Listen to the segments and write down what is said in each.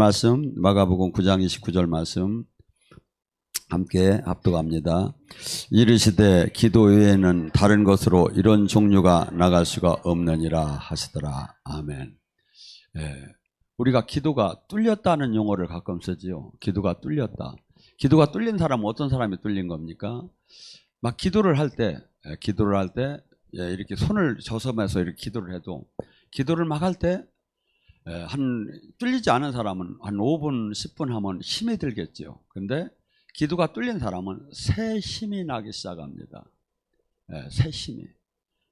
말씀 마가복음 9장 29절 말씀 함께 합독합니다. 이르시되 기도 외에는 다른 것으로 이런 종류가 나갈 수가 없느니라 하시더라. 아멘. 우리가 기도가 뚫렸다는 용어를 가끔 쓰지요. 기도가 뚫렸다. 기도가 뚫린 사람은 어떤 사람이 뚫린 겁니까? 막 기도를 할 때 이렇게 손을 저섬해서 이렇게 기도를 해도 기도를 막 할 때 뚫리지 않은 사람은 한 5분, 10분 하면 힘이 들겠죠. 근데 기도가 뚫린 사람은 새 힘이 나기 시작합니다. 새 힘이.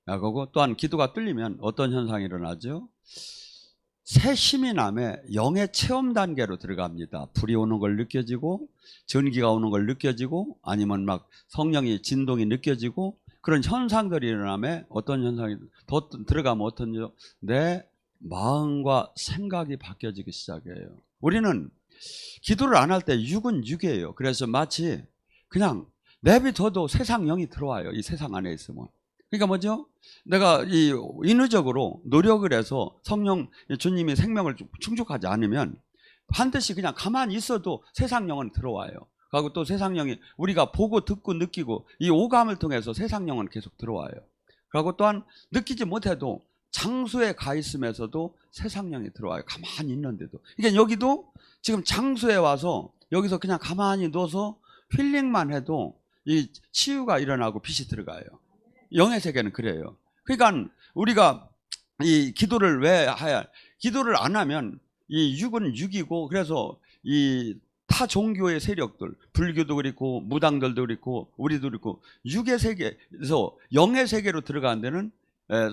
그리고 또한 기도가 뚫리면 어떤 현상이 일어나죠? 새 힘이 나면 영의 체험 단계로 들어갑니다. 불이 오는 걸 느껴지고 전기가 오는 걸 느껴지고 아니면 막 성령의 진동이 느껴지고 그런 현상들이 일어나면 어떤 현상이 더 들어가면 어떤요? 내 마음과 생각이 바뀌어지기 시작해요. 우리는 기도를 안 할 때 육은 육이에요. 그래서 마치 그냥 내비둬도 세상 영이 들어와요. 이 세상 안에 있으면. 그러니까 뭐죠? 내가 이 인위적으로 노력을 해서 성령 주님이 생명을 충족하지 않으면 반드시 그냥 가만히 있어도 세상 영은 들어와요. 그리고 또 세상 영이 우리가 보고 듣고 느끼고 이 오감을 통해서 세상 영은 계속 들어와요. 그리고 또한 느끼지 못해도 장소에 가 있으면서도 세상 영이 들어와요. 가만히 있는데도. 그러니까 여기도 지금 장소에 와서 여기서 그냥 가만히 누워서 힐링만 해도 이 치유가 일어나고 빛이 들어가요. 영의 세계는 그래요. 그러니까 우리가 이 기도를 기도를 안 하면 이 육은 육이고 그래서 이 타 종교의 세력들, 불교도 그렇고 무당들도 그렇고 우리도 그렇고 육의 세계에서 영의 세계로 들어가는 데는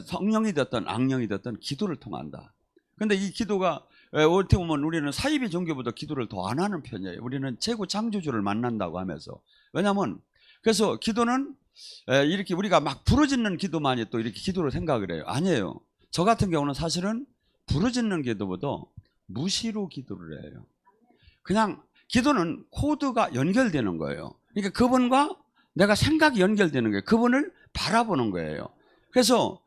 성령이 됐든 악령이 됐든 기도를 통한다. 근데 이 기도가 어떻게 보면 우리는 사이비 종교보다 기도를 더 안 하는 편이에요. 우리는 최고 창조주를 만난다고 하면서. 왜냐하면 그래서 기도는 이렇게 우리가 막 부르짖는 기도만이 또 이렇게 기도로 생각을 해요. 아니에요. 저 같은 경우는 사실은 부르짖는 기도보다 무시로 기도를 해요. 그냥 기도는 코드가 연결되는 거예요. 그러니까 그분과 내가 생각이 연결되는 거예요. 그분을 바라보는 거예요. 그래서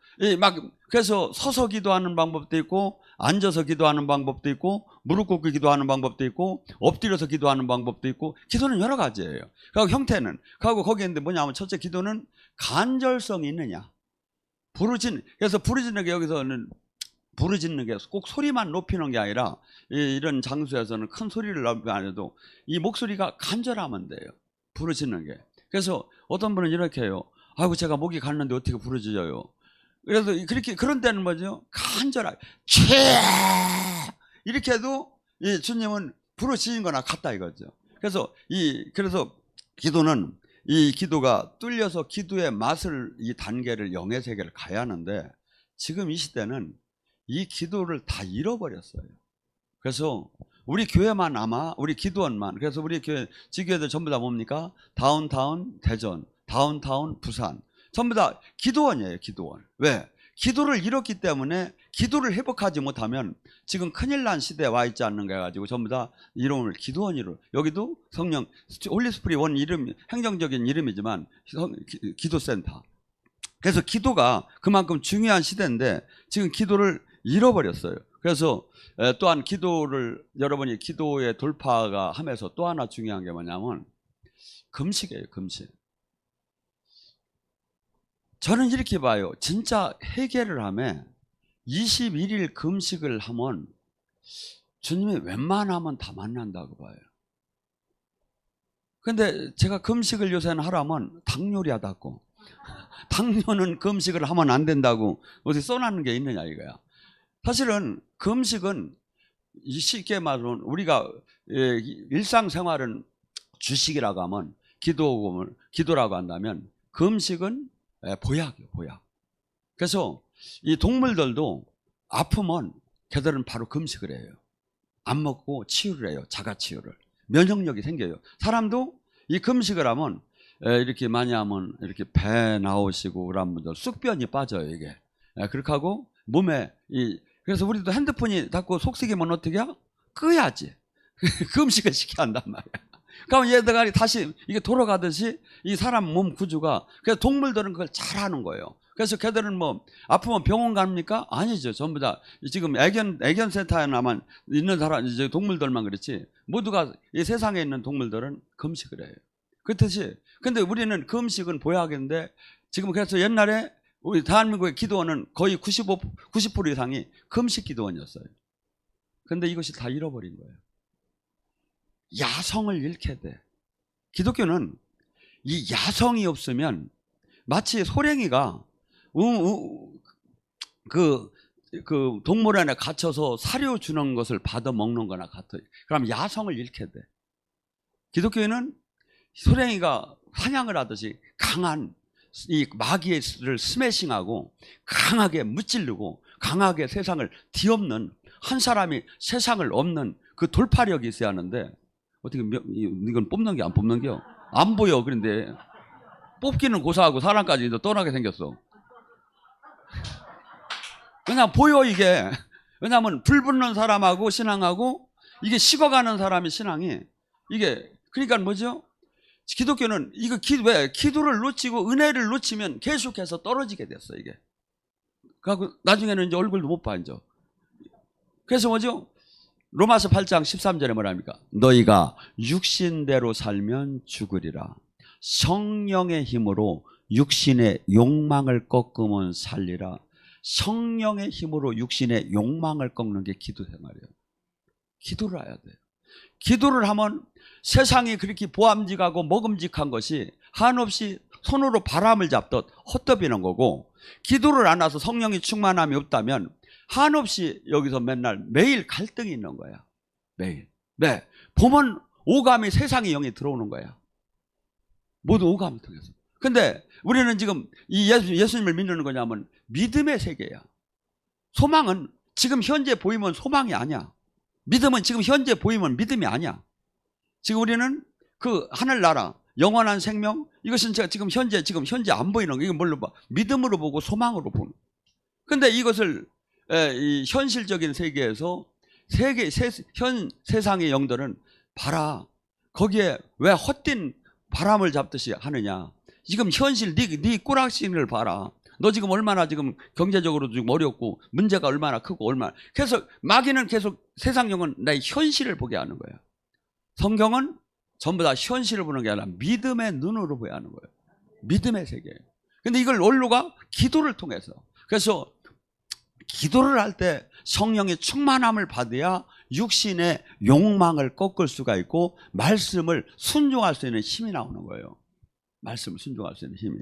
그래서 서서 기도하는 방법도 있고 앉아서 기도하는 방법도 있고 무릎 꿇고 기도하는 방법도 있고 엎드려서 기도하는 방법도 있고 기도는 여러 가지예요. 그리고 형태는 거기에 있는데 뭐냐면 첫째 기도는 간절성이 있느냐. 그래서 부르짖는 게 여기서는 부르짖는 게 꼭 소리만 높이는 게 아니라 이런 장소에서는 큰 소리를 나오면 안 해도 이 목소리가 간절하면 돼요. 부르짖는 게. 그래서 어떤 분은 이렇게 해요. 아이고 제가 목이 갔는데 어떻게 부르짖어요. 그래서 그런 때는 뭐죠? 간절하게 이렇게 해도 이 주님은 부르짖은 거나 같다 이거죠. 그래서 기도는 이 기도가 뚫려서 기도의 맛을 이 단계를 영의 세계를 가야 하는데 지금 이 시대는 이 기도를 다 잃어버렸어요. 그래서 우리 교회만 아마 우리 기도원만 그래서 우리 교회 지교회들 전부 다 뭡니까? 다운타운 대전, 다운타운 부산 전부 다 기도원이에요. 기도원. 왜? 기도를 잃었기 때문에 기도를 회복하지 못하면 지금 큰일 난 시대에 와 있지 않는가 해가지고 전부 다 이름을 기도원으로 여기도 성령 홀리스프릿 원 이름 행정적인 이름이지만 기도센터. 그래서 기도가 그만큼 중요한 시대인데 지금 기도를 잃어버렸어요. 그래서 또한 여러분이 기도의 돌파가 하면서 또 하나 중요한 게 뭐냐면 금식이에요. 금식. 저는 이렇게 봐요. 진짜 회개를 하면 21일 금식을 하면 주님이 웬만하면 다 만난다고 봐요. 근데 제가 금식을 요새는 하라면 당뇨리 하다고 당뇨는 금식을 하면 안 된다고 어디 써놨는 게 있느냐 이거야. 사실은 금식은 쉽게 말하면 우리가 일상생활은 주식이라고 하면 기도라고 한다면 금식은 보약이에요. 보약. 그래서 이 동물들도 아프면 걔들은 바로 금식을 해요. 안 먹고 치유를 해요. 자가치유를. 면역력이 생겨요. 사람도 이 금식을 하면 이렇게 많이 하면 이렇게 배 나오시고 그런 분들 쑥변이 빠져요. 이게. 그렇게 하고 몸에 그래서 우리도 핸드폰이 자꾸 속쓰기면 어떻게 해요? 끄야지. 금식을 시켜야 한단 말이야. 그러면 얘들이 다시 이게 돌아가듯이 이 사람 몸 구조가 그래서 동물들은 그걸 잘하는 거예요. 그래서 걔들은 뭐 아프면 병원 갑니까? 아니죠. 전부 다 지금 애견센터에나만 있는 사람, 이제 동물들만 그렇지, 모두가 이 세상에 있는 동물들은 금식을 해요. 그렇듯이 근데 우리는 금식은 보약인데, 지금 그래서 옛날에 우리 대한민국의 기도원은 거의 90% 이상이 금식 기도원이었어요. 근데 이것이 다 잃어버린 거예요. 야성을 잃게 돼. 기독교는 이 야성이 없으면 마치 소랭이가 그 동물원에 갇혀서 사료 주는 것을 받아 먹는 거나 같아요. 그럼 야성을 잃게 돼. 기독교인은 소랭이가 사냥을 하듯이 강한 이 마귀를 스매싱하고 강하게 무찌르고 강하게 세상을 뒤엎는, 한 사람이 세상을 엎는 그 돌파력이 있어야 하는데, 어떻게 이건 뽑는 게 안 뽑는 게요? 안 보여. 그런데 뽑기는 고사하고 사람까지 떠나게 생겼어. 그냥 보여 이게. 왜냐하면 불 붙는 사람하고 신앙하고 이게 식어가는 사람의 신앙이, 이게 그러니까 뭐죠? 기독교는 이거 왜 기도를 놓치고 은혜를 놓치면 계속해서 떨어지게 됐어 이게. 그래서 나중에는 이제 얼굴도 못 봐 이제. 그래서 뭐죠? 로마서 8장 13절에 뭐랍니까? 너희가 육신대로 살면 죽으리라. 성령의 힘으로 육신의 욕망을 꺾으면 살리라. 성령의 힘으로 육신의 욕망을 꺾는 게 기도 생활이에요. 기도를 해야 돼요. 기도를 하면 세상이 그렇게 보암직하고 먹음직한 것이 한없이 손으로 바람을 잡듯 헛되비는 거고, 기도를 안 해서 성령이 충만함이 없다면 한없이 여기서 맨날 매일 갈등이 있는 거야. 매일. 네. 보면 오감이, 세상의 영이 들어오는 거야. 모두 오감을 통해서. 근데 우리는 지금 이 예수님을 믿는 거냐면 믿음의 세계야. 소망은 지금 현재 보이면 소망이 아니야. 믿음은 지금 현재 보이면 믿음이 아니야. 지금 우리는 그 하늘나라, 영원한 생명, 이것은 제가 지금 현재 안 보이는 거. 이건 뭘로 봐? 믿음으로 보고 소망으로 보는. 근데 이것을 이 현실적인 세계에서 세상의 영들은 봐라, 거기에 왜 헛된 바람을 잡듯이 하느냐. 지금 현실 네 꼬락신을 봐라. 너 지금 얼마나 지금 경제적으로 지금 어렵고 문제가 얼마나 크고 얼마나. 그래서 마귀는 계속 세상 영은 나의 현실을 보게 하는 거예요. 성경은 전부 다 현실을 보는 게 아니라 믿음의 눈으로 보여야 하는 거예요. 믿음의 세계예요. 근데 이걸 뭘로가? 기도를 통해서. 그래서 기도를 할 때 성령의 충만함을 받아야 육신의 욕망을 꺾을 수가 있고 말씀을 순종할 수 있는 힘이 나오는 거예요. 말씀을 순종할 수 있는 힘이.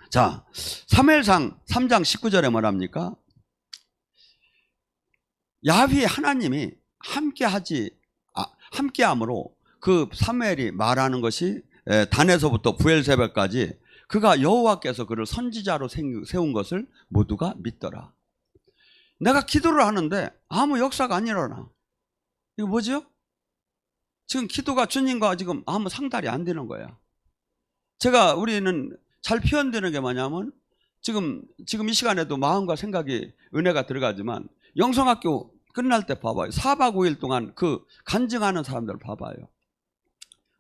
자, 사무엘상 3장 19절에 뭐랍니까? 야훼 하나님이 함께함으로 그 사무엘이 말하는 것이 단에서부터 부엘세바까지 그가 여호와께서 그를 선지자로 세운 것을 모두가 믿더라. 내가 기도를 하는데 아무 역사가 안 일어나. 이거 뭐죠? 지금 기도가 주님과 지금 아무 상달이 안 되는 거야. 우리는 잘 표현되는 게 뭐냐면 지금 이 시간에도 마음과 생각이 은혜가 들어가지만 영성학교 끝날 때 봐봐요. 4박 5일 동안 그 간증하는 사람들 봐봐요.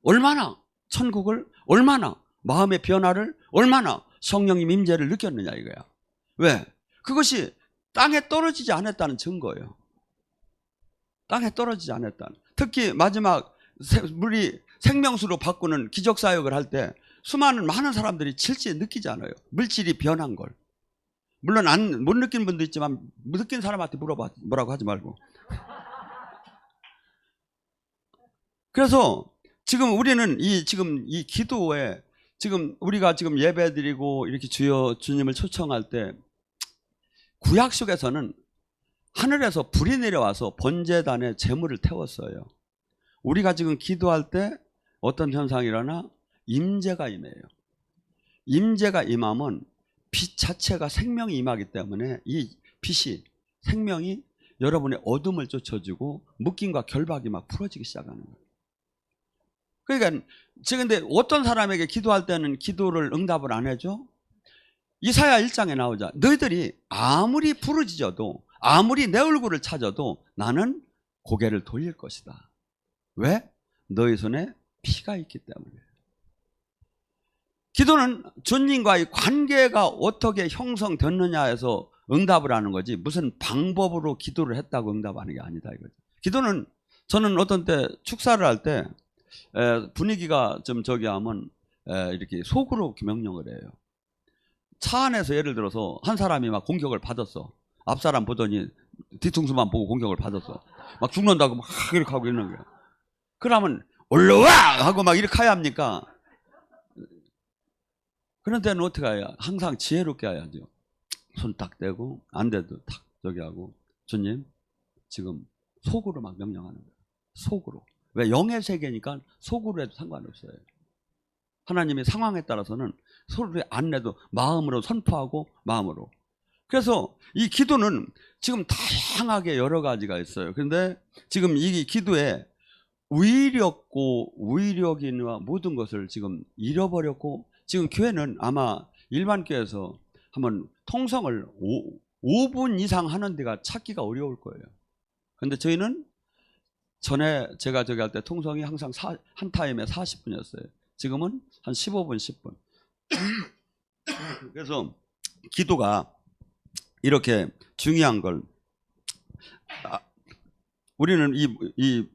얼마나 천국을, 얼마나 마음의 변화를, 얼마나 성령님 임재를 느꼈느냐 이거야. 왜? 그것이 땅에 떨어지지 않았다는 증거예요. 땅에 떨어지지 않았다는. 특히 마지막 우리 생명수로 바꾸는 기적사역을 할 때 많은 사람들이 실제 느끼지 않아요. 물질이 변한 걸. 물론 못 느낀 분도 있지만 느낀 사람한테 물어봐. 뭐라고 하지 말고. 그래서 지금 우리는 이 기도에 지금 우리가 지금 예배 드리고 이렇게 주님을 초청할 때 구약 속에서는 하늘에서 불이 내려와서 번제단에 제물을 태웠어요. 우리가 지금 기도할 때 어떤 현상이 일어나? 임재가 임해요. 임재가 임하면 빛 자체가 생명이 임하기 때문에 이 빛이, 생명이 여러분의 어둠을 쫓아주고 묶임과 결박이 막 풀어지기 시작하는 거예요. 그러니까 지금 근데 어떤 사람에게 기도할 때는 기도를 응답을 안 해줘? 이사야 1장에 나오자. 너희들이 아무리 부르짖어도, 아무리 내 얼굴을 찾아도 나는 고개를 돌릴 것이다. 왜? 너희 손에 피가 있기 때문에. 기도는 주님과의 관계가 어떻게 형성됐느냐에서 응답을 하는 거지 무슨 방법으로 기도를 했다고 응답하는 게 아니다 이거죠. 기도는 저는 어떤 때 축사를 할 때 분위기가 좀 저기 하면 이렇게 속으로 명령을 해요. 차 안에서 예를 들어서 한 사람이 막 공격을 받았어. 앞 사람 보더니 뒤통수만 보고 공격을 받았어. 막 죽는다고 막 이렇게 하고 있는 거야. 그러면 올라와 하고 막 이렇게 해야 합니까? 그런 때는 어떻게 해야? 항상 지혜롭게 해야죠. 손 딱 떼고 안 돼도 탁 저기 하고 주님 지금 속으로 막 명령하는 거예요. 속으로. 왜? 영의 세계니까 속으로 해도 상관없어요. 하나님의 상황에 따라서는 소리 안 내도 마음으로 선포하고 마음으로. 그래서 이 기도는 지금 다양하게 여러 가지가 있어요. 그런데 지금 이 기도에 의력이나 모든 것을 지금 잃어버렸고 지금 교회는 아마 일반 교회에서 한번 통성을 5분 이상 하는 데가 찾기가 어려울 거예요. 그런데 저희는 전에 제가 저기 할 때 통성이 항상 한 타임에 40분이었어요. 지금은 한 15분, 10분. 그래서 기도가 이렇게 중요한 걸 우리는 이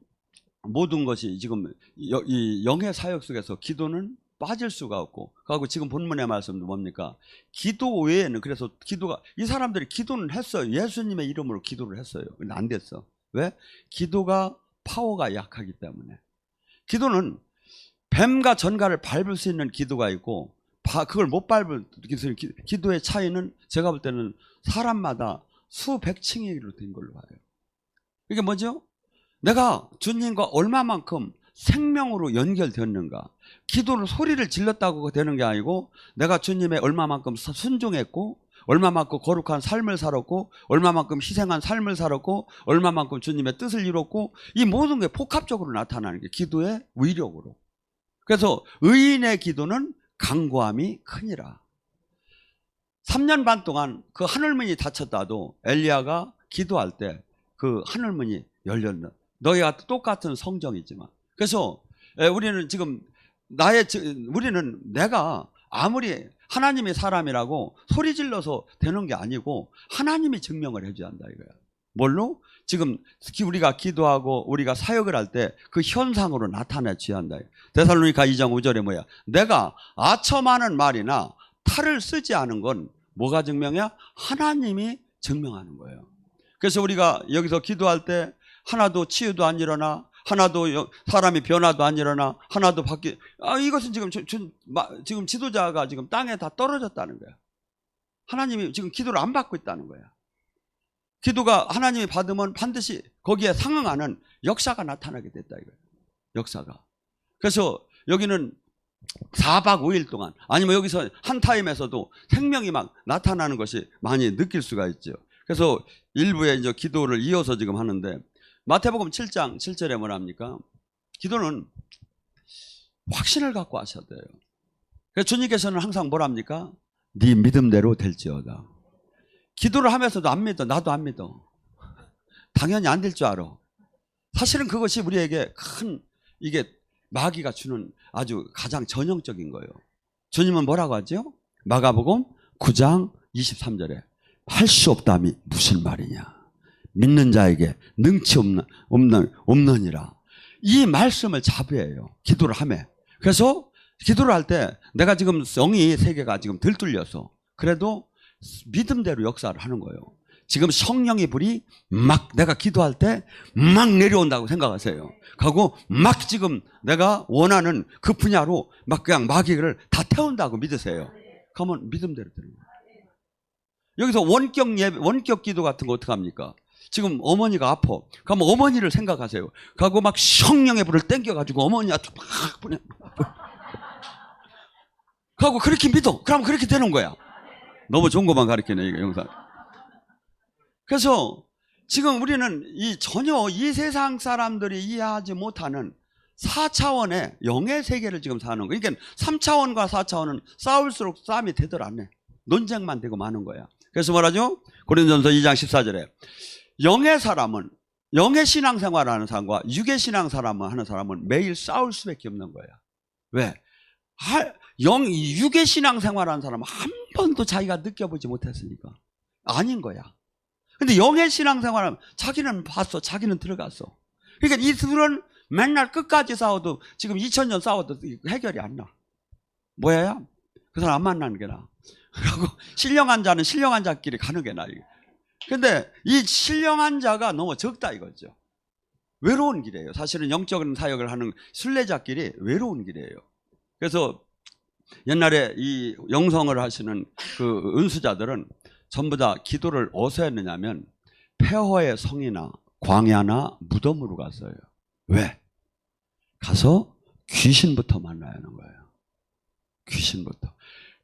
모든 것이 지금 이 영의 사역 속에서 기도는 빠질 수가 없고 그리고 지금 본문의 말씀도 뭡니까? 기도 외에는 그래서 기도가 이 사람들이 기도는 했어요. 예수님의 이름으로 기도를 했어요. 근데 안 됐어. 왜? 기도가 파워가 약하기 때문에. 기도는 뱀과 전갈을 밟을 수 있는 기도가 있고 그걸 못 밟을 기도의 차이는 제가 볼 때는 사람마다 수백 층으로 된 걸로 봐요. 이게 뭐죠? 내가 주님과 얼마만큼 생명으로 연결되었는가. 기도를 소리를 질렀다고 되는 게 아니고 내가 주님의 얼마만큼 순종했고 얼마만큼 거룩한 삶을 살았고 얼마만큼 희생한 삶을 살았고 얼마만큼 주님의 뜻을 이뤘고 이 모든 게 복합적으로 나타나는 게 기도의 위력으로. 그래서 의인의 기도는 강구함이 크니라. 3년 반 동안 그 하늘문이 닫혔다도 엘리야가 기도할 때 그 하늘문이 열렸는 너희와 똑같은 성정이지만 그래서 우리는 지금 우리는 내가 아무리 하나님의 사람이라고 소리 질러서 되는 게 아니고 하나님이 증명을 해줘야 한다 이거야. 뭘로? 지금 우리가 기도하고 우리가 사역을 할 때 그 현상으로 나타내줘야 한다. 데살로니가 2장 5절에 뭐야? 내가 아첨하는 말이나 탈을 쓰지 않은 건 뭐가 증명이야? 하나님이 증명하는 거예요. 그래서 우리가 여기서 기도할 때 하나도 치유도 안 일어나 하나도 사람이 변화도 안 일어나 하나도 이것은 지금 지도자가 지금 땅에 다 떨어졌다는 거야. 하나님이 지금 기도를 안 받고 있다는 거야. 기도가 하나님이 받으면 반드시 거기에 상응하는 역사가 나타나게 됐다 이거예요. 역사가. 그래서 여기는 4박 5일 동안 아니면 여기서 한 타임에서도 생명이 막 나타나는 것이 많이 느낄 수가 있죠. 그래서 일부에 이제 기도를 이어서 지금 하는데 마태복음 7장 7절에 뭐라 합니까? 기도는 확신을 갖고 하셔야 돼요. 그래서 주님께서는 항상 뭐라 합니까? 네 믿음대로 될지어다. 기도를 하면서도 안 믿어. 나도 안 믿어. 당연히 안 될 줄 알아. 사실은 그것이 우리에게 큰 이게 마귀가 주는 아주 가장 전형적인 거예요. 주님은 뭐라고 하죠? 마가복음 9장 23절에 할 수 없다미 무슨 말이냐. 믿는 자에게 능치 없느니라. 이 말씀을 자부해요. 기도를 하며. 그래서 기도를 할 때 내가 지금 영이 세계가 지금 들뚫려서 그래도 믿음대로 역사를 하는 거예요. 지금 성령의 불이 막 내가 기도할 때 막 내려온다고 생각하세요. 하고 막 지금 내가 원하는 그 분야로 막 그냥 마귀를 다 태운다고 믿으세요. 그러면 믿음대로 되는 거예요. 여기서 원격 기도 같은 거 어떻게 합니까? 지금 어머니가 아파. 그러면 어머니를 생각하세요. 그리고 막 성령의 불을 땡겨가지고 어머니한테 막 보내. 그리고 그렇게 믿어. 그럼 그렇게 되는 거야. 너무 좋은 것만 가르치네, 이거 영상. 그래서 지금 우리는 전혀 이 세상 사람들이 이해하지 못하는 4차원의 영의 세계를 지금 사는 거예요. 그러니까 3차원과 4차원은 싸울수록 싸움이 되들 않네. 논쟁만 되고 마는 거야. 그래서 뭐라죠? 고린도전서 2장 14절에 영의 사람은 영의 신앙생활을 하는 사람과 육의 신앙생활을 하는 사람은 매일 싸울 수밖에 없는 거야. 왜? 육의 신앙생활하는 사람은 한 번도 자기가 느껴보지 못했으니까 아닌 거야. 근데 영의 신앙생활하면 자기는 봤어, 자기는 들어갔어. 그러니까 이 둘은 맨날 끝까지 싸워도 지금 2000년 싸워도 해결이 안 나. 뭐야? 그 사람 안 만나는 게 나아. 그리고 신령한 자는 신령한 자끼리 가는 게 나아. 근데 이 신령한 자가 너무 적다 이거죠. 외로운 길이에요. 사실은 영적인 사역을 하는 순례자끼리 외로운 길이에요. 그래서 옛날에 이 영성을 하시는 그 은수자들은 전부 다 기도를 어디서 했느냐면 폐허의 성이나 광야나 무덤으로 갔어요. 왜? 가서 귀신부터 만나야 하는 거예요. 귀신부터.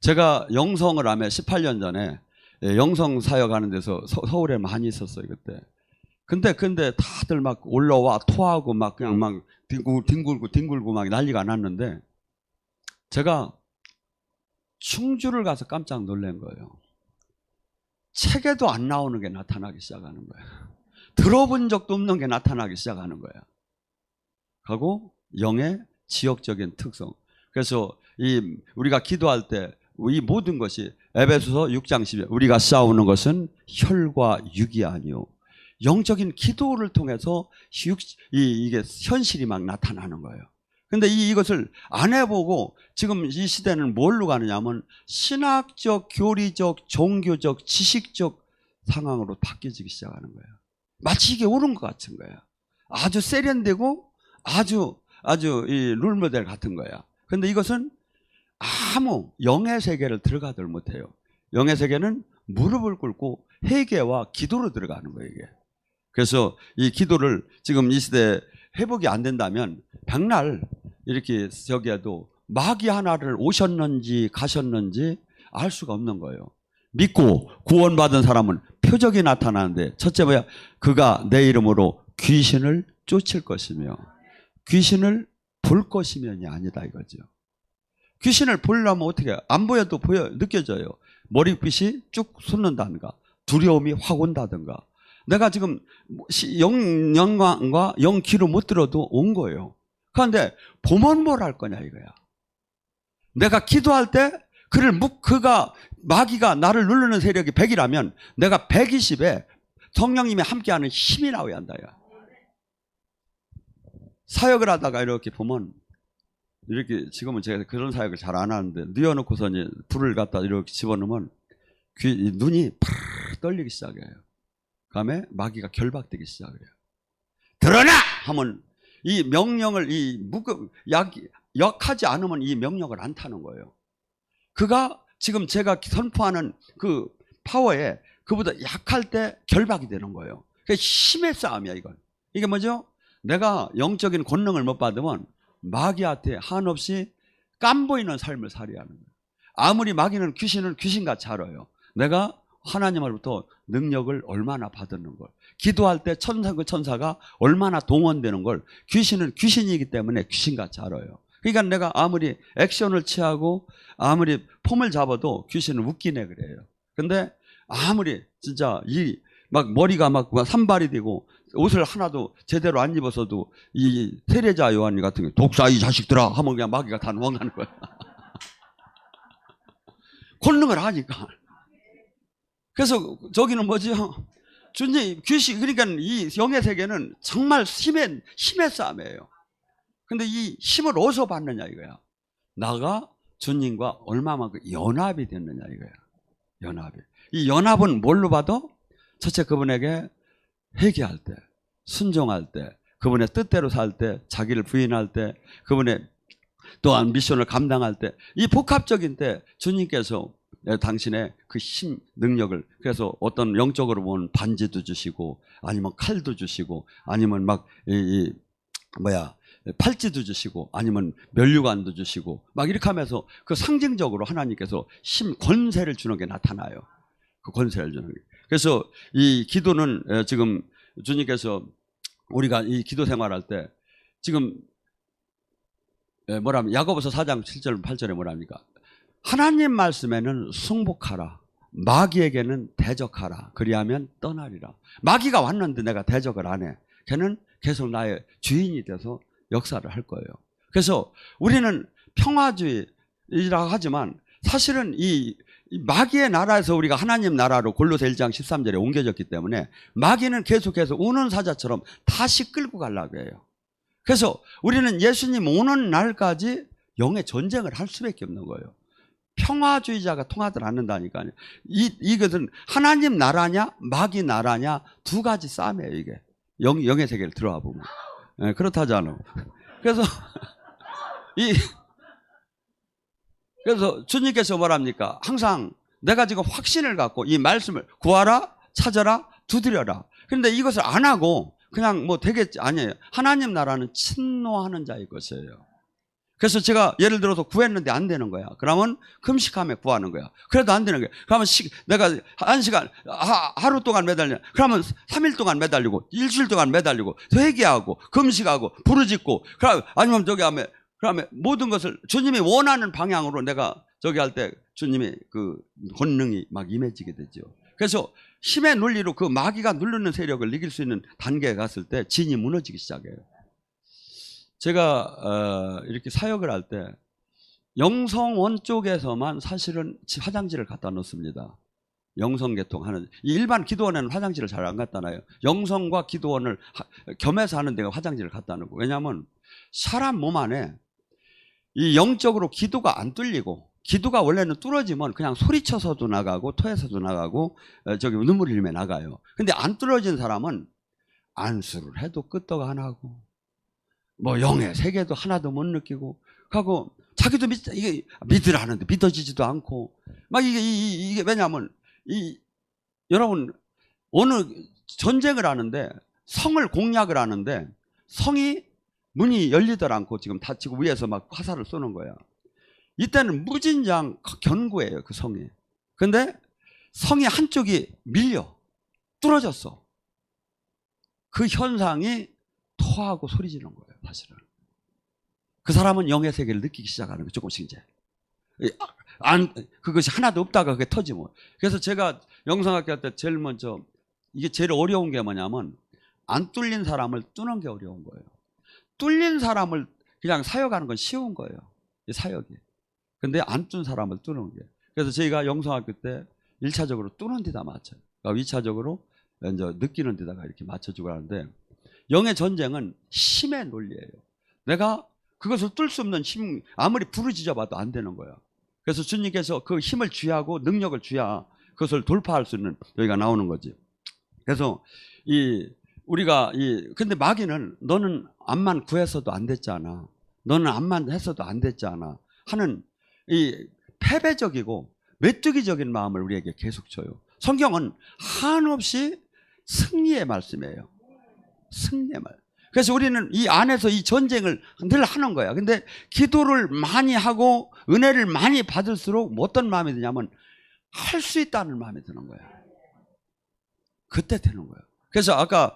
제가 영성을 하면 18년 전에 영성 사역하는 데서 서울에 많이 있었어요 그때. 근데 다들 막 올라와 토하고 막 그냥 막 뒹굴고 막 난리가 났는데 제가 충주를 가서 깜짝 놀란 거예요. 책에도 안 나오는 게 나타나기 시작하는 거예요. 들어본 적도 없는 게 나타나기 시작하는 거예요. 하고 영의 지역적인 특성. 그래서 우리가 기도할 때 이 모든 것이 에베소서 6장 10절 우리가 싸우는 것은 혈과 육이 아니요 영적인 기도를 통해서 이게 현실이 막 나타나는 거예요. 근데 이것을 안 해보고 지금 이 시대는 뭘로 가느냐면 신학적, 교리적, 종교적, 지식적 상황으로 바뀌어지기 시작하는 거예요. 마치 이게 옳은 것 같은 거예요. 아주 세련되고 아주 이 롤모델 같은 거야. 근데 이것은 아무 영의 세계를 들어가들 못해요. 영의 세계는 무릎을 꿇고 회개와 기도로 들어가는 거예요, 이게. 그래서 이 기도를 지금 이 시대에 회복이 안 된다면 백날 이렇게 저기에도 마귀 하나를 오셨는지 가셨는지 알 수가 없는 거예요. 믿고 구원받은 사람은 표적이 나타나는데 첫째 뭐야? 그가 내 이름으로 귀신을 쫓을 것이며 귀신을 볼 것이면이 아니다 이거죠. 귀신을 보려면 어떻게 해요? 안 보여도 느껴져요. 머리빛이 쭉 솟는다든가 두려움이 확 온다든가. 내가 지금 영광과 영기로 못 들어도 온 거예요. 그런데 보면 뭘 할 거냐 이거야. 내가 기도할 때 그가 마귀가 나를 누르는 세력이 100이라면 내가 120에 성령님이 함께하는 힘이 나와야 한다. 사역을 하다가 이렇게 보면 이렇게 지금은 제가 그런 사역을 잘 안 하는데 뉘어놓고서 이제 불을 갖다 이렇게 집어넣으면 눈이 팍 떨리기 시작해요. 그다음에 마귀가 결박되기 시작해요. 드러나! 하면 이 명령을 약하지 않으면 이 명령을 안 타는 거예요. 그가 지금 제가 선포하는 그 파워에 그보다 약할 때 결박이 되는 거예요. 그게 힘의 싸움이야 이건. 이게 뭐죠? 내가 영적인 권능을 못 받으면 마귀한테 한없이 깜보이는 삶을 살아야 하는 거예요. 아무리 마귀는 귀신은 귀신같이 알아요. 내가 하나님으로부터 능력을 얼마나 받았는 걸. 기도할 때 천사가 얼마나 동원되는 걸 귀신은 귀신이기 때문에 귀신같이 알아요. 그러니까 내가 아무리 액션을 취하고 아무리 폼을 잡아도 귀신은 웃기네 그래요. 근데 아무리 진짜 막 머리가 막 산발이 되고 옷을 하나도 제대로 안 입어서도 이 세례자 요한 같은 게 독사 이 자식들아 하면 그냥 마귀가 다 넘어가는 거야. 권능을 하니까. 그래서 저기는 뭐죠? 주님 귀신 그러니까 이 영의 세계는 정말 힘의 싸움이에요. 근데 이 힘을 어디서 받느냐 이거야. 나가 주님과 얼마만큼 연합이 됐느냐 이거야. 연합이. 이 연합은 뭘로 받아? 첫째 그분에게 회개할 때, 순종할 때, 그분의 뜻대로 살 때, 자기를 부인할 때, 그분의 또한 미션을 감당할 때, 이 복합적인 때 주님께서 당신의 그 힘, 능력을 그래서 어떤 영적으로 보면 반지도 주시고 아니면 칼도 주시고 아니면 막 팔찌도 주시고 아니면 면류관도 주시고 막 이렇게 하면서 그 상징적으로 하나님께서 권세를 주는 게 나타나요. 그 권세를 주는 게. 그래서 이 기도는 지금 주님께서 우리가 이 기도 생활할 때 지금 뭐라면 야고보서 4장 7절 8절에 뭐랍니까? 하나님 말씀에는 승복하라. 마귀에게는 대적하라. 그리하면 떠나리라. 마귀가 왔는데 내가 대적을 안 해. 걔는 계속 나의 주인이 돼서 역사를 할 거예요. 그래서 우리는 평화주의, 이라 하지만 사실은 이 마귀의 나라에서 우리가 하나님 나라로 골로새 1장 13절에 옮겨졌기 때문에 마귀는 계속해서 우는 사자처럼 다시 끌고 가려고 해요. 그래서 우리는 예수님 오는 날까지 영의 전쟁을 할 수밖에 없는 거예요. 평화주의자가 통하들 않는다니까요. 이것은 하나님 나라냐 마귀 나라냐 두 가지 싸움이에요. 이게 영의 세계를 들어와 보면. 네, 그렇다잖아. 그래서 그래서 주님께서 뭐랍니까? 항상 내가 지금 확신을 갖고 이 말씀을 구하라, 찾아라, 두드려라. 그런데 이것을 안 하고 그냥 뭐 되겠지. 아니에요. 하나님 나라는 침노하는 자의 것이에요. 그래서 제가 예를 들어서 구했는데 안 되는 거야. 그러면 금식하며 구하는 거야. 그래도 안 되는 거야. 그러면 내가 1시간, 하루 동안 매달려. 그러면 3일 동안 매달리고, 일주일 동안 매달리고, 회개하고, 금식하고, 부르짖고, 아니면 저기 하면, 그다음에 모든 것을 주님이 원하는 방향으로 내가 저기 할 때 주님이 그 권능이 막 임해지게 되죠. 그래서 힘의 논리로 그 마귀가 누르는 세력을 이길 수 있는 단계에 갔을 때 진이 무너지기 시작해요. 제가 이렇게 사역을 할 때 영성원 쪽에서만 사실은 화장지를 갖다 놓습니다. 영성계통하는 일반 기도원에는 화장지를 잘 안 갖다 놔요. 영성과 기도원을 겸해서 하는 데가 화장지를 갖다 놓고. 왜냐하면 사람 몸 안에 이 영적으로 기도가 안 뚫리고, 기도가 원래는 뚫어지면 그냥 소리쳐서도 나가고 토해서도 나가고 저기 눈물 흘리며 나가요. 근데 안 뚫어진 사람은 안수를 해도 끄떡 안 하고 뭐 영의 세계도 하나도 못 느끼고 하고 자기도 이게 믿으라는데 믿어지지도 않고 막 이게 왜냐하면 여러분 어느 전쟁을 하는데 성을 공략을 하는데 성이 문이 열리들 않고 지금 닫히고 위에서 막 화살을 쏘는 거야. 이때는 무진장 견고해요, 그 성이. 근데 성이 한쪽이 밀려 뚫어졌어. 그 현상이 토하고 소리 지르는 거예요, 사실은. 그 사람은 영의 세계를 느끼기 시작하는 거예요, 조금씩 이제. 그것이 하나도 없다가 그게 터지면. 그래서 제가 영성학교 할 때 제일 먼저 이게 제일 어려운 게 뭐냐면 안 뚫린 사람을 뚫는 게 어려운 거예요. 뚫린 사람을 그냥 사역하는 건 쉬운 거예요. 이 사역이. 근데 안 뚫은 사람을 뚫는 게. 그래서 저희가 영성학교 때 1차적으로 뚫는 데다 맞춰요. 그러니까 2차적으로 이제 느끼는 데다가 이렇게 맞춰주고 하는데 영의 전쟁은 힘의 논리예요. 내가 그것을 뚫을 수 없는 힘, 아무리 부르짖어 봐도 안 되는 거야. 그래서 주님께서 그 힘을 쥐하고 능력을 쥐야 그것을 돌파할 수 있는 여기가 나오는 거지. 그래서 우리가 근데 마귀는 너는 암만 구해서도 안 됐잖아. 너는 암만 했어도 안 됐잖아. 하는 이 패배적이고 메뚜기적인 마음을 우리에게 계속 줘요. 성경은 한없이 승리의 말씀이에요. 승리의 말. 그래서 우리는 이 안에서 이 전쟁을 늘 하는 거야. 근데 기도를 많이 하고 은혜를 많이 받을수록 어떤 마음이 드냐면 할 수 있다는 마음이 드는 거야. 그때 되는 거야. 그래서 아까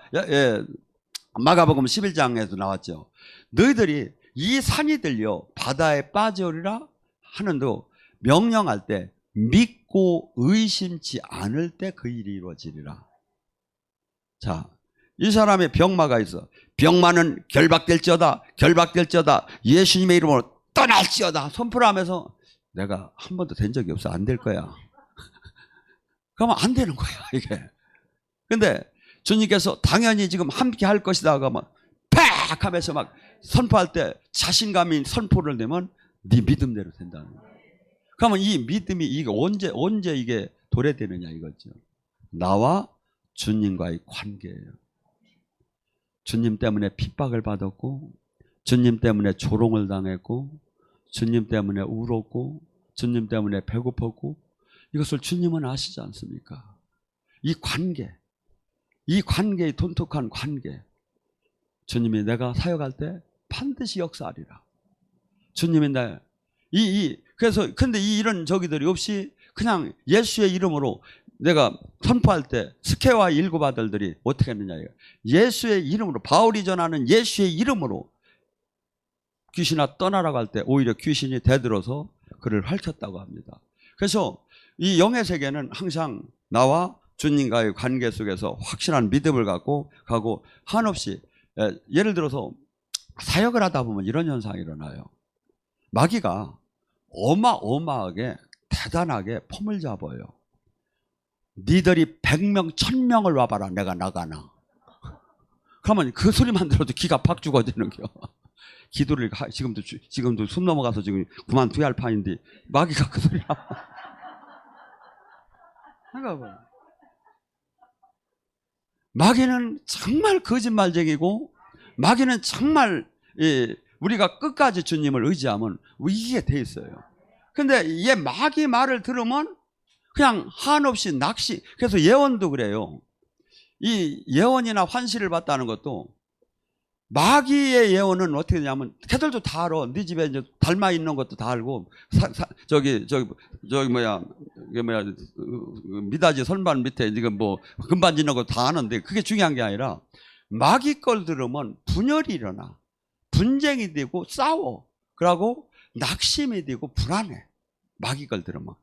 마가복음 11장에도 나왔죠. 너희들이 이 산이 들려 바다에 빠져오리라 하는도 명령할 때 믿고 의심치 않을 때 그 일이 이루어지리라. 자, 이 사람의 병마가 있어. 병마는 결박될지어다, 결박될지어다, 예수님의 이름으로 떠날지어다. 선포를 하면서 내가 한 번도 된 적이 없어. 안 될 거야. 그러면 안 되는 거야, 이게. 근데 주님께서 당연히 지금 함께 할 것이다 하고 막 팍 하면서 막 선포할 때 자신감이 선포를 내면 네 믿음대로 된다는 거예요. 그러면 이 믿음이 이게 언제 이게 도래되느냐 이거죠. 나와 주님과의 관계예요. 주님 때문에 핍박을 받았고, 주님 때문에 조롱을 당했고, 주님 때문에 울었고, 주님 때문에 배고팠고, 이것을 주님은 아시지 않습니까? 이 관계, 이 관계의 돈독한 관계, 주님이 내가 사역할 때 반드시 역사하리라. 주님이 그래서 근데 이런 저기들이 없이 그냥 예수의 이름으로 내가 선포할 때 스케와 일곱 아들들이 어떻게 했느냐. 예수의 이름으로, 바울이 전하는 예수의 이름으로 귀신아 떠나라고 할 때 오히려 귀신이 대들어서 그를 핥혔다고 합니다. 그래서 이 영의 세계는 항상 나와 주님과의 관계 속에서 확실한 믿음을 갖고 가고 한없이, 예를 들어서 사역을 하다 보면 이런 현상이 일어나요. 마귀가 어마어마하게 대단하게 폼을 잡아요. 니들이 100명 1000명을 와봐라 내가 나가나. 그러면 그 소리만 들어도 기가 팍 죽어지는겨. 기도를 지금도 숨 넘어가서 지금 그만둬야 할 판인데 마귀가 그 소리를 그러니까 마귀는 정말 거짓말쟁이고, 마귀는 정말 우리가 끝까지 주님을 의지하면 이기게 돼 있어요. 근데 얘 마귀 말을 들으면 그냥 한없이 낚시. 그래서 예언도 그래요. 이 예언이나 환시를 봤다는 것도, 마귀의 예언은 어떻게 되냐면 걔들도 다 알아. 네 집에 이제 닮아 있는 것도 다 알고, 저기 뭐야 미닫이 선반 밑에 지금 뭐 금반지 있는 것도 다 아는데, 그게 중요한 게 아니라 마귀 걸 들으면 분열이 일어나, 분쟁이 되고 싸워. 그러고 낙심이 되고 불안해. 마귀 걸 들으면.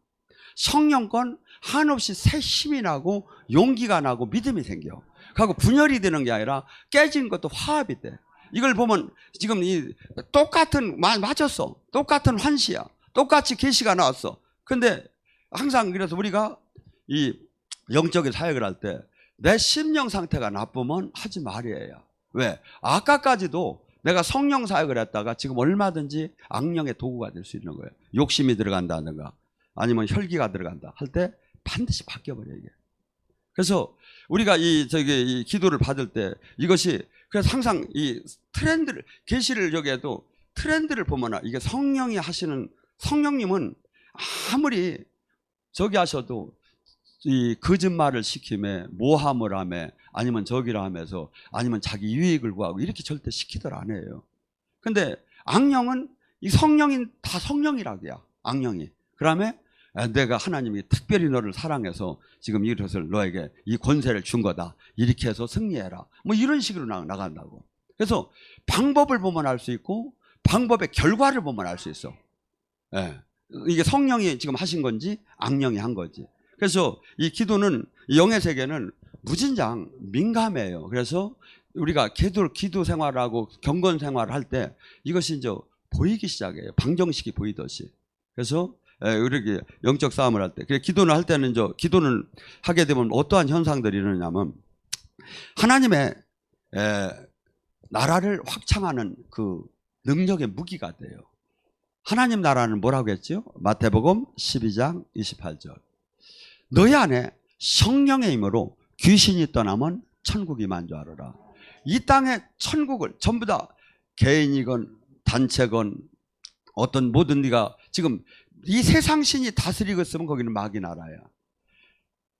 성령 건 한없이 새 힘이 나고 용기가 나고 믿음이 생겨. 그리고 분열이 되는 게 아니라 깨진 것도 화합이 돼. 이걸 보면 지금 이 똑같은 말 맞았어. 똑같은 환시야. 똑같이 계시가 나왔어. 근데 항상 그래서 우리가 이 영적인 사역을 할 때 내 심령 상태가 나쁘면 하지 말이에요. 왜? 아까까지도 내가 성령 사역을 했다가 지금 얼마든지 악령의 도구가 될 수 있는 거예요. 욕심이 들어간다든가 아니면 혈기가 들어간다 할 때 반드시 바뀌어버려 이게. 그래서 우리가 이 기도를 받을 때 이것이, 그래서 항상 이 트렌드를, 계시를 여기에도 트렌드를 보면 이게 성령이 하시는, 성령님은 아무리 저기 하셔도 이 거짓말을 시킴에, 모함을 하며, 아니면 저기라 하면서, 아니면 자기 유익을 구하고 이렇게 절대 시키들 안 해요. 근데 악령은 이 성령인 다 성령이라고야. 악령이. 그다음에 내가 하나님이 특별히 너를 사랑해서 지금 이것을 너에게 이 권세를 준 거다. 이렇게 해서 승리해라. 뭐 이런 식으로 나간다고. 그래서 방법을 보면 알 수 있고 방법의 결과를 보면 알 수 있어. 예. 이게 성령이 지금 하신 건지 악령이 한 건지. 그래서 이 기도는, 이 영의 세계는 무진장 민감해요. 그래서 우리가 기도 생활하고 경건 생활을 할 때 이것이 이제 보이기 시작해요. 방정식이 보이듯이. 그래서 이렇게 영적 싸움을 할 때, 기도는 할 때는 기도는 하게 되면 어떠한 현상들이 일어나냐면 하나님의 나라를 확장하는 그 능력의 무기가 돼요. 하나님 나라는 뭐라고 했죠? 마태복음 12장 28절. 너희 안에 성령의 힘으로 귀신이 떠나면 천국이 만주하리라. 이 땅의 천국을 전부 다 개인이건 단체건 어떤 모든, 네가 지금 이 세상 신이 다스리고 있으면 거기는 마귀 나라야.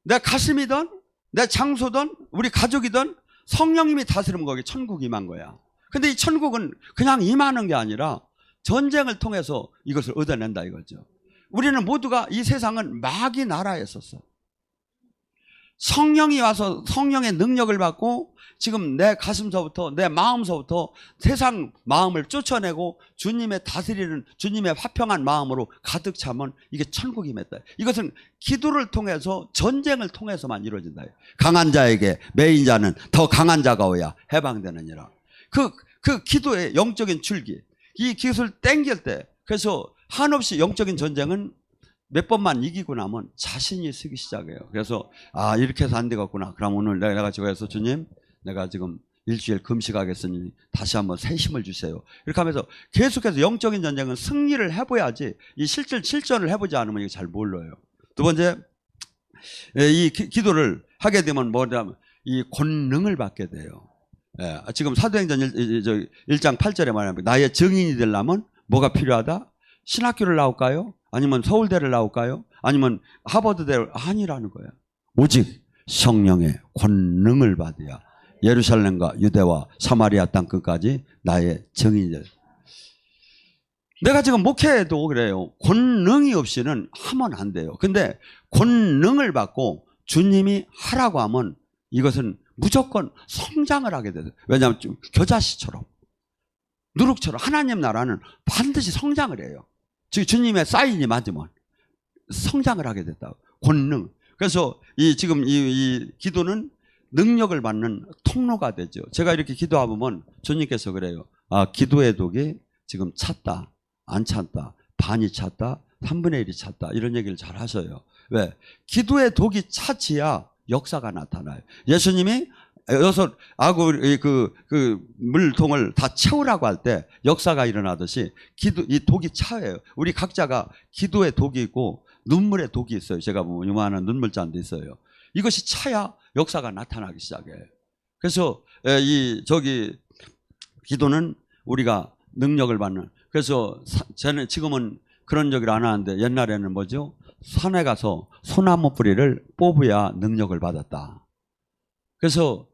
내 가슴이든 내 장소든 우리 가족이든 성령님이 다스리면 거기 천국이 임한 거야. 근데 이 천국은 그냥 임하는 게 아니라 전쟁을 통해서 이것을 얻어낸다 이거죠. 우리는 모두가 이 세상은 마귀 나라에 있었어. 성령이 와서 성령의 능력을 받고 지금 내 가슴서부터 내 마음서부터 세상 마음을 쫓아내고 주님의 다스리는, 주님의 화평한 마음으로 가득 차면 이게 천국이 맺다. 이것은 기도를 통해서, 전쟁을 통해서만 이루어진다. 강한 자에게 매인 자는 더 강한 자가 오야 해방되느니라. 그 기도의 영적인 줄기, 이 기술 땡길 때, 그래서 한없이 영적인 전쟁은 몇 번만 이기고 나면 자신이 쓰기 시작해요. 그래서 이렇게 해서 안 되겠구나. 그럼 오늘 내가 저기서 주님, 내가 지금 일주일 금식하겠으니 다시 한번 새 힘을 주세요. 이렇게 하면서 계속해서 영적인 전쟁은 승리를 해봐야지, 이 실전을 해보지 않으면 이거 잘 몰라요. 두 번째, 이 기도를 하게 되면 뭐냐면 이 권능을 받게 돼요. 지금 사도행전 1장 8절에 말하면 나의 증인이 되려면 뭐가 필요하다? 신학교를 나올까요? 아니면 서울대를 나올까요? 아니면 하버드대를? 아니라는 거예요. 오직 성령의 권능을 받아야 예루살렘과 유대와 사마리아 땅 끝까지 나의 증인이 돼요. 내가 지금 목회에도 그래요. 권능이 없이는 하면 안 돼요. 근데 권능을 받고 주님이 하라고 하면 이것은 무조건 성장을 하게 돼요. 왜냐하면 겨자씨처럼, 누룩처럼 하나님 나라는 반드시 성장을 해요. 즉 주님의 사인이 맞으면 성장을 하게 됐다고. 권능. 그래서 지금 이 기도는 능력을 받는 통로가 되죠. 제가 이렇게 기도하면 주님께서 그래요. 기도의 독이 지금 찼다, 안 찼다, 반이 찼다, 3분의 1이 찼다 이런 얘기를 잘 하셔요. 왜? 기도의 독이 차지야 역사가 나타나요. 예수님이 여섯 그 물통을 다 채우라고 할 때 역사가 일어나듯이 이 독이 차요. 우리 각자가 기도의 독이 있고 눈물의 독이 있어요. 제가 보면 요만한 눈물잔도 있어요. 이것이 차야 역사가 나타나기 시작해요. 그래서 기도는 우리가 능력을 받는. 그래서 저는 지금은 그런 적을 안 하는데 옛날에는 뭐죠? 산에 가서 소나무 뿌리를 뽑아야 능력을 받았다. 그래서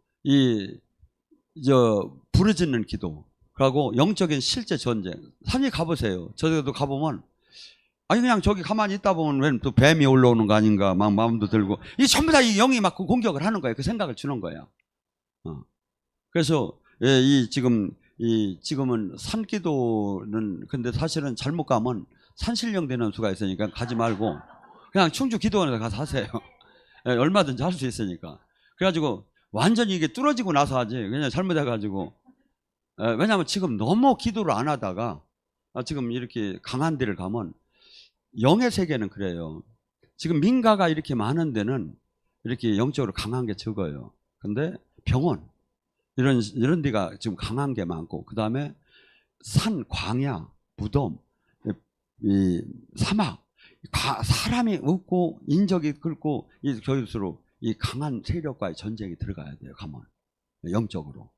부르짖는 기도, 그리고 영적인 실제 전쟁. 산에 가보세요. 저도 가보면, 아니, 그냥 저기 가만히 있다 보면 왜 또 뱀이 올라오는 거 아닌가, 막 마음도 들고, 이 전부 다 이 영이 막 공격을 하는 거예요. 그 생각을 주는 거예요. 그래서, 지금은 산기도는, 근데 사실은 잘못 가면 산신령 되는 수가 있으니까 가지 말고, 그냥 충주 기도원에 가서 하세요. 얼마든지 할 수 있으니까. 그래가지고, 완전히 이게 뚫어지고 나서 하지. 그냥 잘못해가지고. 왜냐하면 지금 너무 기도를 안 하다가 지금 이렇게 강한 데를 가면 영의 세계는 그래요. 지금 민가가 이렇게 많은 데는 이렇게 영적으로 강한 게 적어요. 근데 병원 이런 데가 지금 강한 게 많고, 그 다음에 산, 광야, 무덤, 이 사막, 사람이 없고 인적이 끓고 이 교육수로 이 강한 세력과의 전쟁이 들어가야 돼요. 가면 영적으로.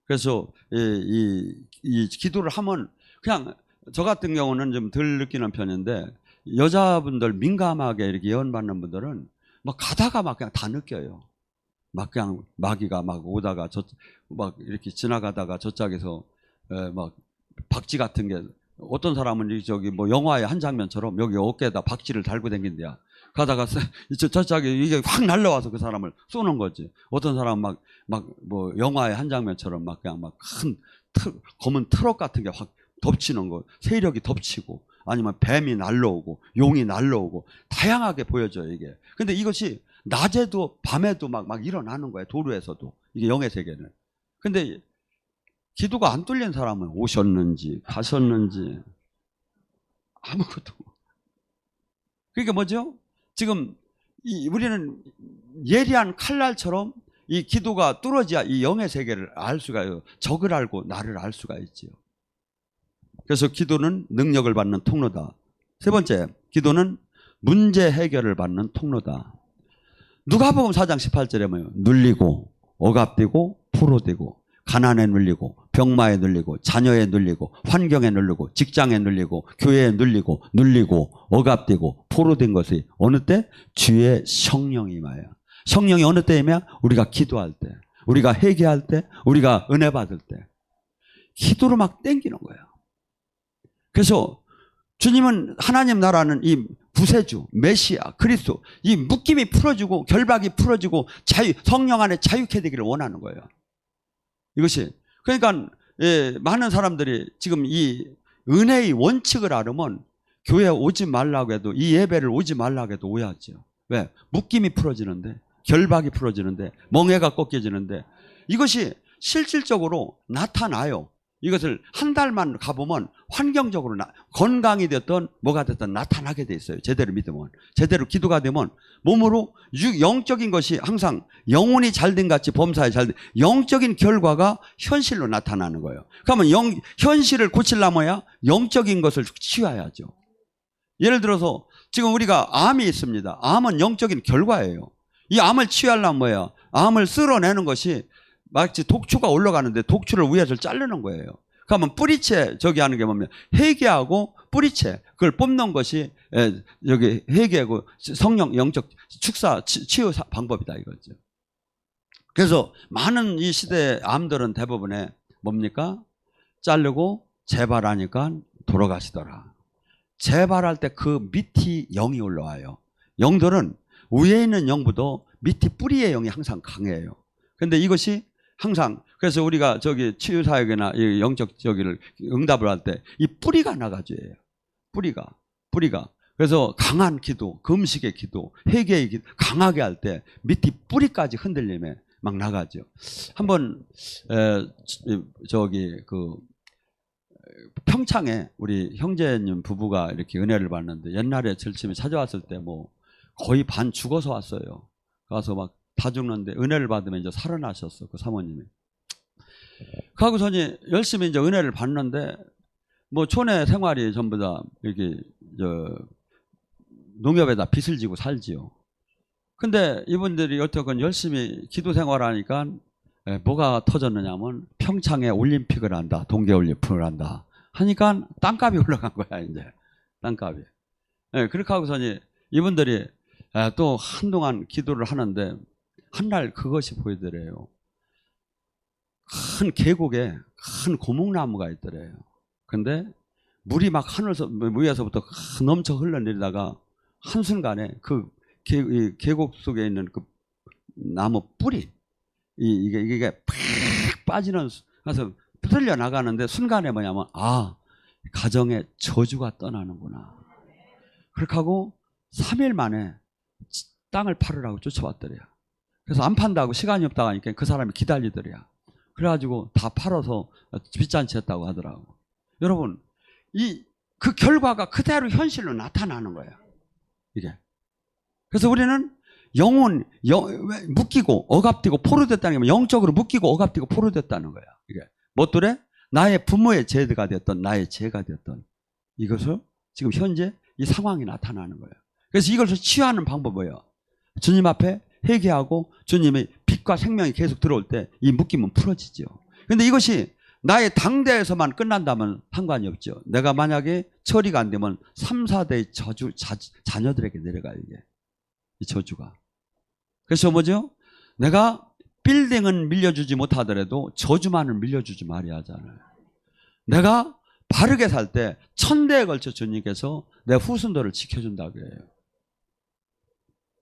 그래서 이 기도를 하면, 그냥 저 같은 경우는 좀 덜 느끼는 편인데, 여자분들 민감하게 이렇게 예언받는 분들은 막 가다가 막 그냥 다 느껴요. 막 그냥 마귀가 막 오다가 막 이렇게 지나가다가 저짝에서 막 박쥐 같은 게, 어떤 사람은 저기 뭐 영화의 한 장면처럼 여기 어깨에다 박쥐를 달고 다닌대야. 가다가 저짝에 이게 확 날라와서 그 사람을 쏘는 거지. 어떤 사람은 막 뭐 영화의 한 장면처럼 막 그냥 막 큰 검은 트럭 같은 게 확 덮치는 거, 세력이 덮치고, 아니면 뱀이 날라오고 용이 날라오고 다양하게 보여져요, 이게. 근데 이것이 낮에도 밤에도 막 일어나는 거예요. 도로에서도. 이게 영의 세계는. 근데 기도가 안 뚫린 사람은 오셨는지 가셨는지 아무것도. 그게 뭐죠? 지금 우리는 예리한 칼날처럼 이 기도가 뚫어져야 이 영의 세계를 알 수가 있어요. 적을 알고 나를 알 수가 있지요. 그래서 기도는 능력을 받는 통로다. 세 번째, 기도는 문제 해결을 받는 통로다. 누가복음 4장 18절에 뭐예요? 눌리고 억압되고 포로되고 가난에 눌리고 병마에 눌리고 자녀에 눌리고 환경에 눌리고 직장에 눌리고 교회에 눌리고 억압되고 포로된 것이 어느 때? 주의 성령이 임하여. 성령이 어느 때이면 우리가 기도할 때, 우리가 회개할 때, 우리가 은혜 받을 때 기도로 막 땡기는 거예요. 그래서 주님은, 하나님 나라는 이 구세주, 메시아, 그리스도, 이 묶임이 풀어지고 결박이 풀어지고 성령 안에 자유케 되기를 원하는 거예요. 이것이. 그러니까 많은 사람들이 지금 이 은혜의 원칙을 알으면 교회 오지 말라고 해도, 이 예배를 오지 말라고 해도 오야죠. 왜? 묶임이 풀어지는데, 결박이 풀어지는데, 멍해가 꺾여지는데, 이것이 실질적으로 나타나요. 이것을 한 달만 가보면 환경적으로 건강이 됐든 뭐가 됐든 나타나게 돼 있어요. 제대로 믿으면, 제대로 기도가 되면 몸으로 영적인 것이 항상 영혼이 잘된 같이 범사에 잘된 영적인 결과가 현실로 나타나는 거예요. 그러면 현실을 고치려면야 영적인 것을 치워야죠. 예를 들어서 지금 우리가 암이 있습니다. 암은 영적인 결과예요. 이 암을 치유하려면 뭐예요? 암을 쓸어내는 것이 마치 독초가 올라가는데 독초를 위에서 자르는 거예요. 그러면 뿌리채 저기 하는 게 뭐냐면 회개하고 뿌리채 그걸 뽑는 것이 여기 회개하고 성령 영적 축사 치유 방법이다 이거죠. 그래서 많은 이 시대의 암들은 대부분에 뭡니까? 자르고 재발하니까 돌아가시더라. 재발할 때 그 밑이 영이 올라와요. 영들은 위에 있는 영보다 밑이 뿌리의 영이 항상 강해요. 근데 이것이 항상, 그래서 우리가 저기 치유사역이나 영적 저기를 응답을 할 때 이 뿌리가 나가줘야 해요. 뿌리가. 그래서 강한 기도, 금식의 기도, 회개의 기도, 강하게 할 때 밑이 뿌리까지 흔들림에 막 나가죠. 한번, 평창에 우리 형제님 부부가 이렇게 은혜를 받는데 옛날에 절침이 찾아왔을 때 뭐 거의 반 죽어서 왔어요. 가서 막 다 죽는데 은혜를 받으면 이제 살아나셨어, 그 사모님이. 그하고서니 열심히 이제 은혜를 받는데 뭐 촌의 생활이 전부 다 이렇게 농협에다 빚을 지고 살지요. 근데 이분들이 여태껏 열심히 기도 생활하니까 뭐가 터졌느냐면 평창에 올림픽을 한다, 동계올림픽을 한다 하니까 땅값이 올라간 거야, 이제. 땅값이. 그렇게 하고서니 이분들이 또 한동안 기도를 하는데 한날 그것이 보이더래요. 큰 계곡에 큰 고목나무가 있더래요. 근데 물이 막 하늘서 위에서부터 넘쳐 흘러내리다가 한순간에 그 계곡 속에 있는 그 나무 뿌리 이게 팍 빠지는, 그래서 풀려 나가는데 순간에 뭐냐면 가정에 저주가 떠나는구나. 그렇게 하고 3일 만에 땅을 팔으라고 쫓아왔더래요. 그래서 안 판다고 시간이 없다고 하니까 그 사람이 기다리더래요. 그래가지고 다 팔아서 빚잔치 했다고 하더라고. 여러분, 그 결과가 그대로 현실로 나타나는 거예요, 이게. 그래서 우리는 묶이고 억압되고 포로됐다는 게 영적으로 묶이고 억압되고 포로됐다는 거야. 이게 뭐더래? 나의 부모의 죄가 됐던, 나의 죄가 됐던 이것을 지금 현재 이 상황이 나타나는 거예요. 그래서 이것을 치유하는 방법은 뭐예요? 주님 앞에 회개하고 주님의 빛과 생명이 계속 들어올 때 이 묶임은 풀어지죠. 그런데 이것이 나의 당대에서만 끝난다면 상관이 없죠. 내가 만약에 처리가 안 되면 3, 4대의 저주, 자녀들에게 내려가요, 이게. 이 저주가. 그래서 뭐죠? 내가 빌딩은 밀려주지 못하더라도 저주만을 밀려주지 말아야 하잖아요. 내가 바르게 살 때 1000대에 걸쳐 주님께서 내 후손들을 지켜준다고 해요.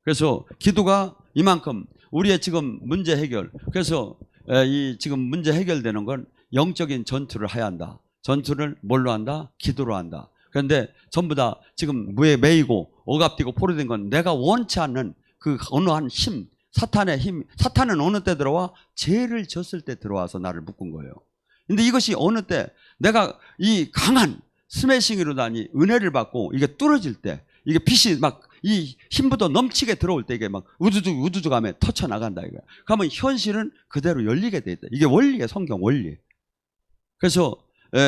그래서 기도가 이만큼 우리의 지금 문제 해결, 그래서 이 지금 문제 해결되는 건 영적인 전투를 해야 한다. 전투를 뭘로 한다? 기도로 한다. 그런데 전부 다 지금 무에 매이고 억압되고 포로된 건 내가 원치 않는 그 어느 한 힘, 사탄의 힘. 사탄은 어느 때 들어와? 죄를 졌을 때 들어와서 나를 묶은 거예요. 근데 이것이 어느 때 내가 이 강한 스매싱으로다니 은혜를 받고 이게 뚫어질 때, 이게 빛이 막 이 힘부터 넘치게 들어올 때 이게 막 우두둑 하면 터쳐 나간다 이거야. 그러면 현실은 그대로 열리게 돼 있다. 이게 원리예요, 성경 원리. 그래서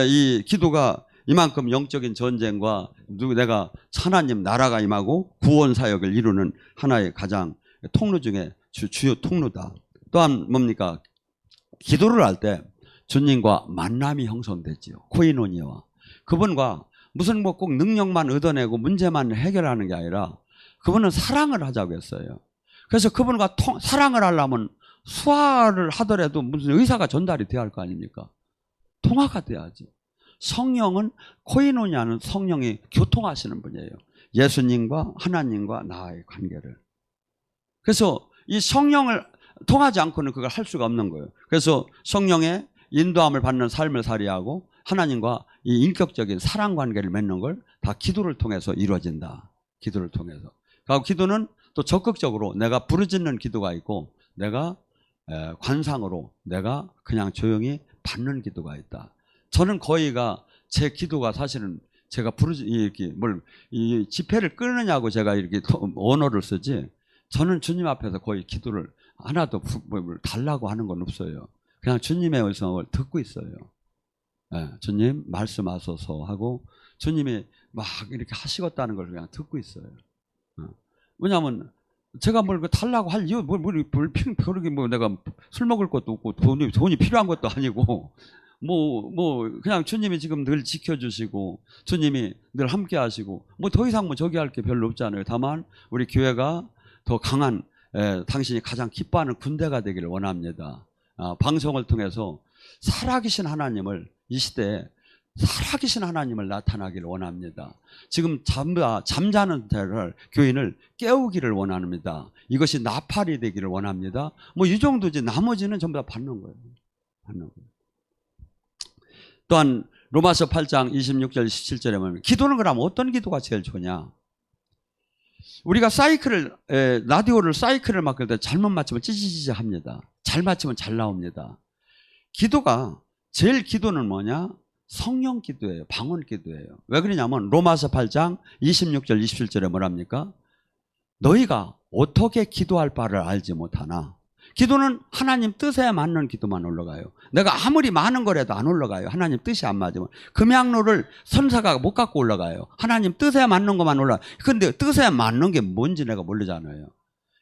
이 기도가 이만큼 영적인 전쟁과 내가 하나님 나라가 임하고 구원 사역을 이루는 하나의 가장 통로 중에 주요 통로다. 또한 뭡니까? 기도를 할 때 주님과 만남이 형성되지요. 코이노니아와. 그분과 무슨 뭐 꼭 능력만 얻어내고 문제만 해결하는 게 아니라 그분은 사랑을 하자고 했어요. 그래서 그분과 사랑을 하려면 수화를 하더라도 무슨 의사가 전달이 돼야 할 거 아닙니까? 통화가 돼야지. 성령은, 코이노니아는 성령이 교통하시는 분이에요. 예수님과 하나님과 나의 관계를. 그래서 이 성령을 통하지 않고는 그걸 할 수가 없는 거예요. 그래서 성령의 인도함을 받는 삶을 살이하고 하나님과 이 인격적인 사랑 관계를 맺는 걸 다 기도를 통해서 이루어진다. 기도를 통해서. 그리고 기도는 또 적극적으로 내가 부르짖는 기도가 있고 내가 관상으로 내가 그냥 조용히 받는 기도가 있다. 저는 거의가 제 기도가 사실은 제가 이 집회를 끊느냐고 제가 이렇게 언어를 쓰지, 저는 주님 앞에서 거의 기도를 하나도 달라고 하는 건 없어요. 그냥 주님의 음성을 듣고 있어요. 주님 말씀하소서 하고 주님이 막 이렇게 하시겠다는 걸 그냥 듣고 있어요. 왜냐하면 제가 뭘 달라고 할 이유, 내가 술 먹을 것도 없고 돈이 필요한 것도 아니고 그냥 주님이 지금 늘 지켜주시고 주님이 늘 함께 하시고 더 이상 저기 할 게 별로 없잖아요. 다만 우리 교회가 더 강한 당신이 가장 기뻐하는 군대가 되기를 원합니다. 방송을 통해서 살아계신 하나님을, 이 시대에 살아계신 하나님을 나타나기를 원합니다. 지금 잠자는 교인을 깨우기를 원합니다. 이것이 나팔이 되기를 원합니다. 이 정도지 나머지는 전부 다 받는 거예요. 또한 로마서 8장 26절 27절에 보면 기도는 그럼 어떤 기도가 제일 좋냐? 우리가 라디오를 사이클을 맡길 때 잘못 맞추면 찌찌찌찌 합니다. 잘 맞추면 잘 나옵니다. 기도는 뭐냐? 성령 기도예요. 방언 기도예요. 왜 그러냐면 로마서 8장 26절 27절에 뭐랍니까? 너희가 어떻게 기도할 바를 알지 못하나. 기도는 하나님 뜻에 맞는 기도만 올라가요. 내가 아무리 많은 거라도 안 올라가요. 하나님 뜻이 안 맞으면. 금양로를 선사가 못 갖고 올라가요. 하나님 뜻에 맞는 것만 올라가요. 근데 뜻에 맞는 게 뭔지 내가 모르잖아요.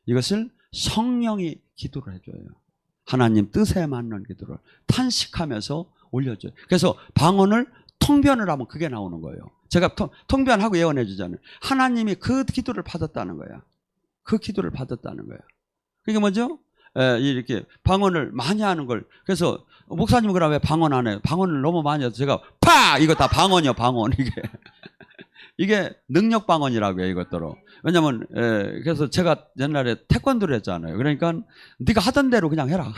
이것을 성령이 기도를 해줘요. 하나님 뜻에 맞는 기도를 탄식하면서 올려줘요. 그래서 방언을 통변을 하면 그게 나오는 거예요. 제가 통변하고 예언해 주잖아요. 하나님이 그 기도를 받았다는 거야. 그 기도를 받았다는 거야. 그게 뭐죠? 이렇게 방언을 많이 하는 걸. 그래서 목사님 그럼 왜 방언 안 해요? 방언을 너무 많이 해서 제가 파! 이거 다 방언이요, 방언. 이게 능력 방언이라고 해요, 이것들로. 왜냐면 그래서 제가 옛날에 태권도를 했잖아요. 그러니까 네가 하던 대로 그냥 해라.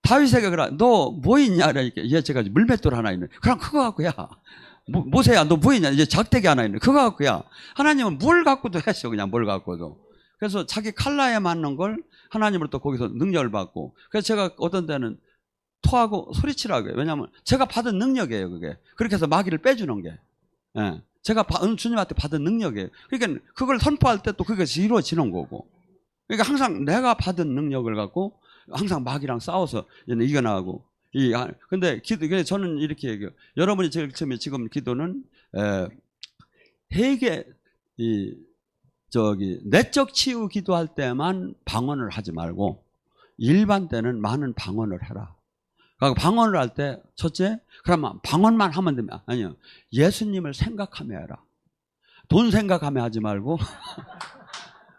다윗에게 그래, 너 뭐 있냐? 그러니까 얘 제가 물맷돌 하나 있는. 그럼 그거 갖고 야. 모세야, 너 뭐 있냐? 이제 작대기 하나 있는. 그거 갖고 야. 하나님은 뭘 갖고도 했어, 그냥 뭘 갖고도. 그래서 자기 칼라에 맞는 걸 하나님으로부터 거기서 능력을 받고. 그래서 제가 어떤 때는 토하고 소리치라고 해요. 왜냐하면 제가 받은 능력이에요, 그게. 그렇게 해서 마귀를 빼주는 게. 예. 제가 주님한테 받은 능력이에요. 그러니까 그걸 선포할 때 또 그것이 이루어지는 거고. 그러니까 항상 내가 받은 능력을 갖고 항상 마귀랑 싸워서 이겨나가고. 근데 저는 이렇게 얘기해요. 여러분이 제일 처음에 지금 기도는 회개, 내적 치유 기도할 때만 방언을 하지 말고 일반 때는 많은 방언을 해라. 그러니까 방언을 할 때 첫째, 그러면 방언만 하면 되면 아니요. 예수님을 생각하며 해라. 돈 생각하며 하지 말고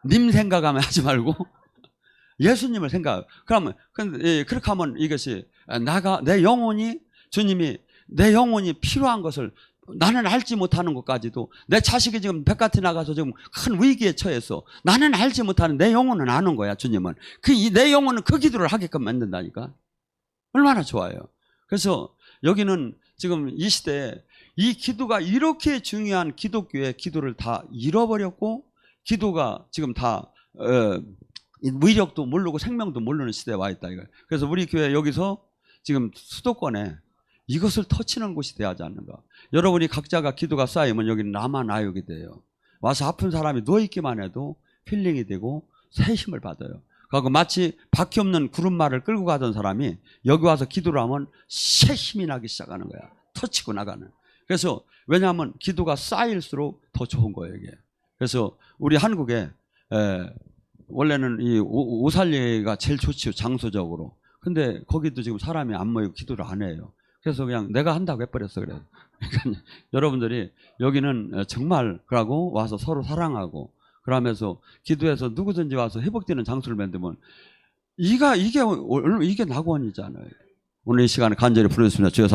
님 생각하며 하지 말고 예수님을 생각. 그러면 그렇게 하면 이것이 내 영혼이 주님이 내 영혼이 필요한 것을 나는 알지 못하는 것까지도 내 자식이 지금 백같이 나가서 지금 큰 위기에 처해서 나는 알지 못하는 내 영혼은 아는 거야. 주님은 내 영혼은 그 기도를 하게끔 만든다니까. 얼마나 좋아요. 그래서 여기는 지금 이 시대에 이 기도가 이렇게 중요한 기독교의 기도를 다 잃어버렸고 기도가 지금 다 위력도 모르고 생명도 모르는 시대에 와 있다 이거예요. 그래서 우리 교회 여기서 지금 수도권에 이것을 터치는 곳이 돼야지 않는가. 여러분이 각자가 기도가 쌓이면 여기는 남아나육이 돼요. 와서 아픈 사람이 누워있기만 해도 힐링이 되고 새 힘을 받아요. 그리고 마치 바퀴 없는 구름말을 끌고 가던 사람이 여기 와서 기도를 하면 새 힘이 나기 시작하는 거야. 터치고 나가는. 그래서 왜냐하면 기도가 쌓일수록 더 좋은 거예요 이게. 그래서 우리 한국에 원래는 이 오살리가 제일 좋지요, 장소적으로. 근데 거기도 지금 사람이 안 모이고 기도를 안 해요. 그래서 그냥 내가 한다고 해버렸어, 그래요. 그러니까 여러분들이 여기는 정말 그러고 와서 서로 사랑하고 그러면서 기도해서 누구든지 와서 회복되는 장소를 만들면 이게 낙원이잖아요. 오늘 이 시간에 간절히 부르겠습니다. 주여